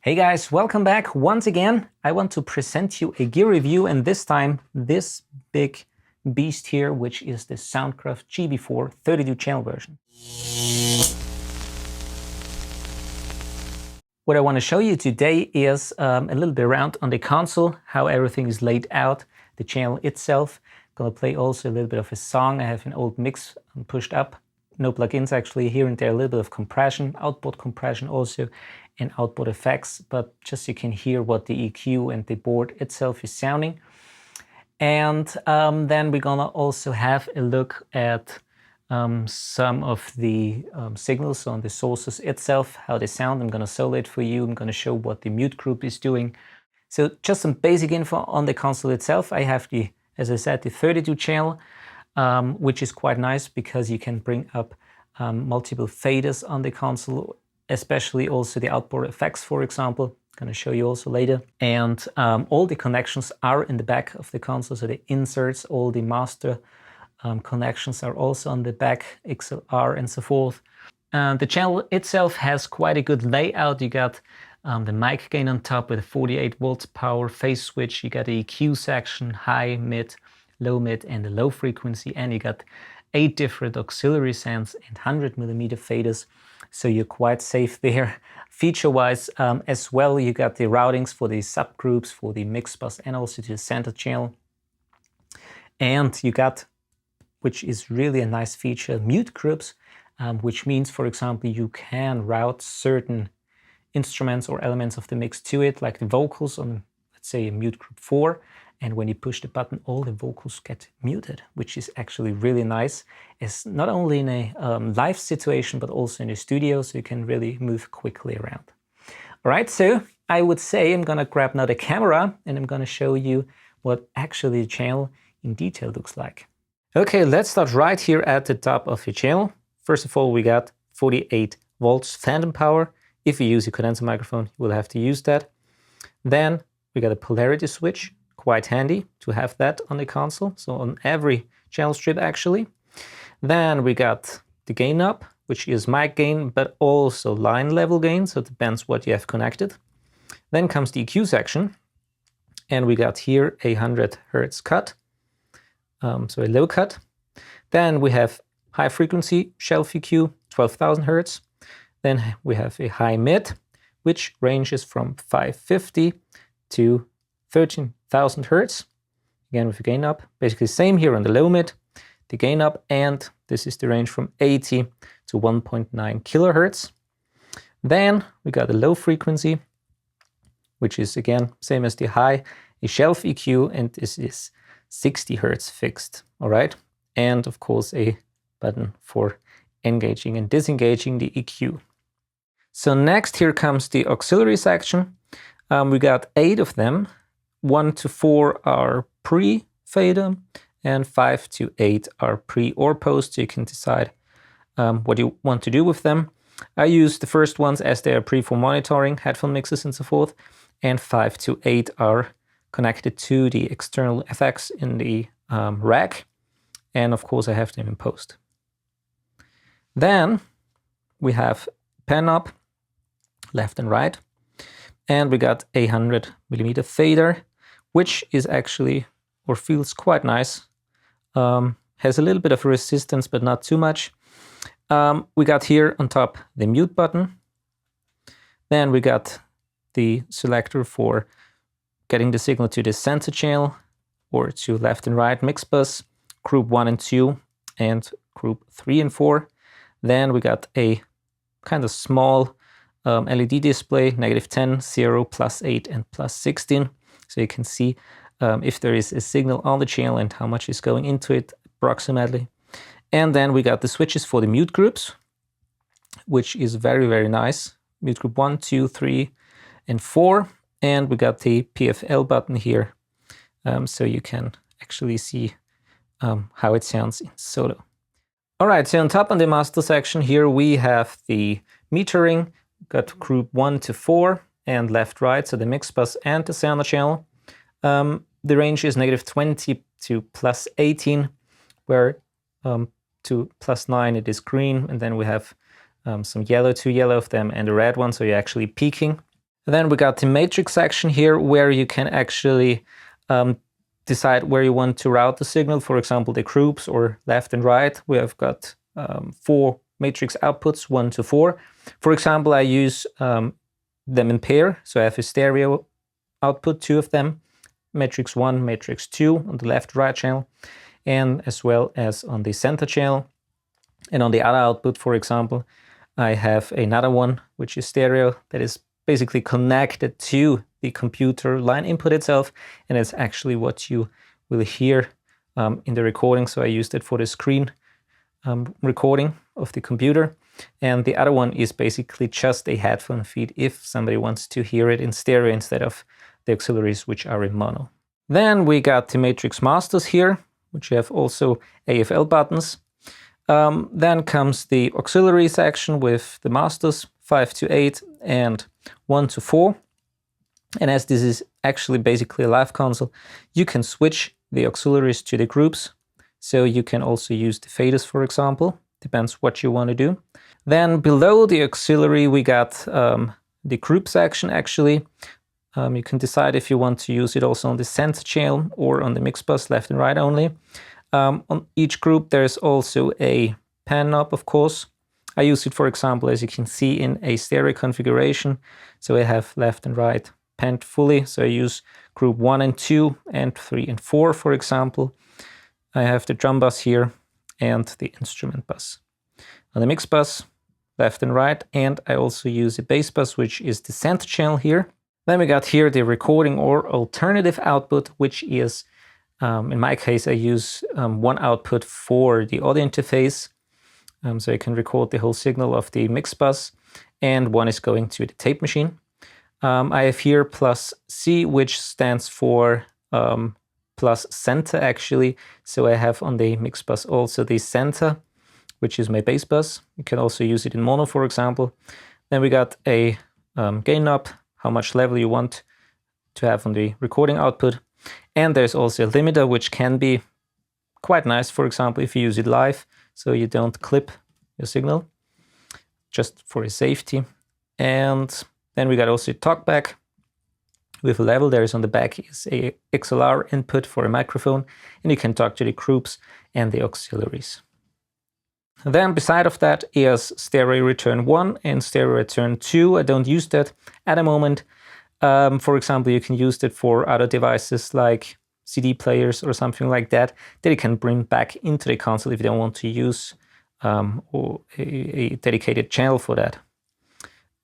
Hey guys, welcome back once again. I want to present you a gear review, and this time this big beast here, which is the Soundcraft GB4 32 channel version. What I want to show you today is a little bit around on the console, how everything is laid out, the channel itself. I'm going to play also a little bit of a song. I have an old mix pushed up. No plugins actually, here and there a little bit of compression, output compression also, and output effects, but just so you can hear what the EQ and the board itself is sounding. And then we're gonna also have a look at some of the signals on the sources itself, how they sound. I'm gonna solo it for you. I'm gonna show what the mute group is doing. So just some basic info on the console itself. I have the, as I said, the 32 channel, which is quite nice because you can bring up multiple faders on the console, especially also the outboard effects, for example. I'm going to show you also later. And all the connections are in the back of the console, so the inserts, all the master connections are also on the back, XLR and so forth. The channel itself has quite a good layout. You got the mic gain on top with a 48 volts power phase switch. You got the EQ section, high, mid, low mid, and the low frequency, and you got 8 different auxiliary sounds and 100mm faders, so you're quite safe there. Feature-wise as well, you got the routings for the subgroups, for the mix bus, and also to the center channel. And you got, which is really a nice feature, mute groups, which means, for example, you can route certain instruments or elements of the mix to it, like the vocals on, let's say, a mute group 4. And when you push the button, all the vocals get muted, which is actually really nice. It's not only in a live situation, but also in the studio, so you can really move quickly around. All right, so I would say I'm gonna grab now the camera and I'm gonna show you what actually the channel in detail looks like. Okay, let's start right here at the top of your channel. First of all, we got 48 volts phantom power. If you use a condenser microphone, you will have to use that. Then we got a polarity switch. Quite handy to have that on the console, so on every channel strip actually. Then we got the gain knob, which is mic gain, but also line level gain, so it depends what you have connected. Then comes the EQ section, and we got here a 100 Hz cut, so a low cut. Then we have high frequency shelf EQ, 12,000 Hz. Then we have a high mid, which ranges from 550 to 13,000 Hz, again with the gain up. Basically same here on the low mid, the gain up, and this is the range from 80 to 1.9 kilohertz. Then we got a low frequency, which is again same as the high, a shelf EQ, and this is 60 Hz fixed. All right, and of course a button for engaging and disengaging the EQ. So next here comes the auxiliary section. We got 8 of them. 1 to 4 are pre-fader and 5 to 8 are pre or post, so you can decide what you want to do with them. I use the first ones as they are pre for monitoring, headphone mixes and so forth, and 5 to 8 are connected to the external effects in the rack, and of course I have them in post. Then we have pen knob, left and right, and we got a 100mm fader, which is actually, or feels quite nice. Has a little bit of resistance, but not too much. We got here on top the mute button. Then we got the selector for getting the signal to the center channel or to left and right mix bus, group 1 and 2, and group 3 and 4. Then we got a kind of small LED display, -10, 0, +8, and +16. So you can see if there is a signal on the channel and how much is going into it approximately. And then we got the switches for the mute groups, which is very, very nice. Mute group 1, 2, 3, and 4. And we got the PFL button here, so you can actually see how it sounds in solo. All right, so on top on the master section here, we have the metering. Got group 1 to 4 and left, right, so the mix bus and the sound channel. The range is -20 to +18, where to +9 it is green, and then we have some yellow, 2 yellow of them, and a red one, so you're actually peaking. Then we got the matrix section here, where you can actually decide where you want to route the signal. For example, the groups or left and right. We have got 4 matrix outputs, 1 to 4. For example, I use them in pair. So I have a stereo output, 2 of them, matrix 1, matrix 2 on the left-right channel, and as well as on the center channel. And on the other output, for example, I have another one, which is stereo, that is basically connected to the computer line input itself, and it's actually what you will hear in the recording. So I used it for the screen recording of the computer. And the other one is basically just a headphone feed if somebody wants to hear it in stereo instead of the auxiliaries, which are in mono. Then we got the matrix masters here, which have also AFL buttons. Then comes the auxiliary section with the masters 5 to 8 and 1 to 4. And as this is actually basically a live console, you can switch the auxiliaries to the groups. So you can also use the faders, for example, depends what you want to do. Then below the auxiliary, we got the group section actually. You can decide if you want to use it also on the center channel or on the mix bus, left and right only. On each group, there's also a pan knob, of course. I use it, for example, as you can see, in a stereo configuration. So I have left and right panned fully. So I use group 1 and 2 and 3 and 4, for example. I have the drum bus here and the instrument bus. On the mix bus, left and right, and I also use a bass bus, which is the center channel here. Then we got here the recording or alternative output, which is, in my case, I use one output for the audio interface. So I can record the whole signal of the mix bus, and one is going to the tape machine. I have here plus C, which stands for plus center actually. So I have on the mix bus also the center, which is my bass bus. You can also use it in mono, for example. Then we got a gain knob, how much level you want to have on the recording output. And there's also a limiter, which can be quite nice, for example, if you use it live, so you don't clip your signal, just for safety. And then we got also a talkback with a level. There is on the back is a XLR input for a microphone, and you can talk to the groups and the auxiliaries. Then beside of that is stereo return 1 and stereo return 2. I don't use that at the moment. For example, you can use it for other devices like CD players or something like that you can bring back into the console if you don't want to use a dedicated channel for that.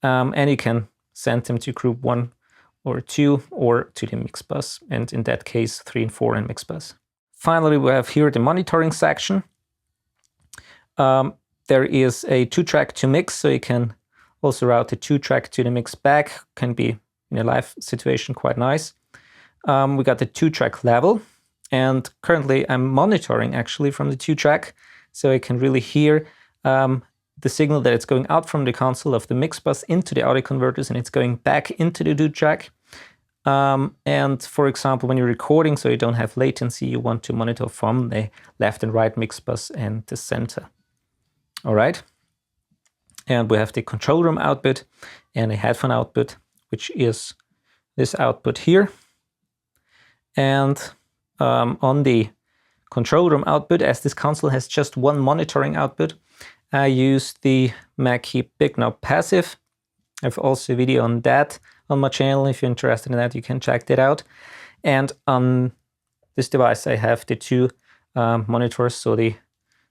And you can send them to group 1 or 2 or to the mix bus, and in that case 3 and 4 in mix bus. Finally, we have here the monitoring section. There is a 2-track to mix, so you can also route the 2-track to the mix back. Can be in a live situation quite nice. We got the 2-track level, and currently I'm monitoring actually from the 2-track, so I can really hear the signal that it's going out from the console of the mix bus into the audio converters, and it's going back into the 2-track. And for example, when you're recording, so you don't have latency, you want to monitor from the left and right mix bus and the center. All right. And we have the control room output and a headphone output, which is this output here. And on the control room output, as this console has just one monitoring output, I use the Mackie Big Knob Passive. I have also a video on that on my channel. If you're interested in that, you can check that out. And on this device, I have the 2 monitors, so the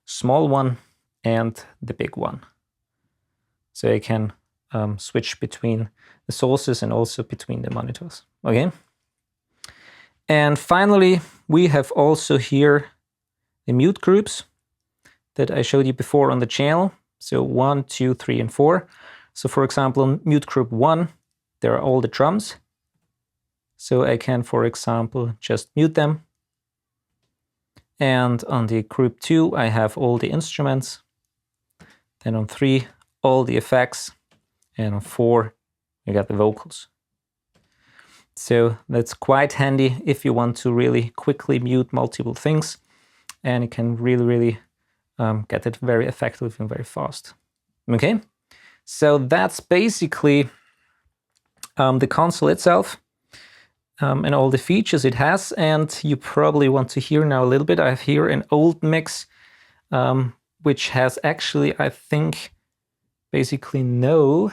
small one and the big one. So I can switch between the sources and also between the monitors. Okay. And finally, we have also here the mute groups that I showed you before on the channel. So 1, 2, 3, and 4. So for example, on mute group 1, there are all the drums. So I can, for example, just mute them. And on the group 2, I have all the instruments. Then on 3, all the effects. And on 4, you got the vocals. So that's quite handy if you want to really quickly mute multiple things. And you can really get it very effective and very fast. Okay, so that's basically the console itself and all the features it has. And you probably want to hear now a little bit. I have here an old mix, which has actually, I think, basically no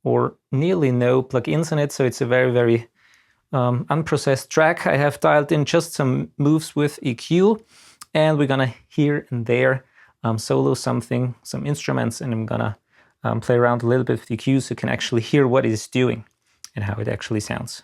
or nearly no plugins in it. So it's a very, very unprocessed track. I have dialed in just some moves with EQ, and we're gonna here and there solo something, some instruments, and I'm gonna play around a little bit with EQ so you can actually hear what it's doing and how it actually sounds.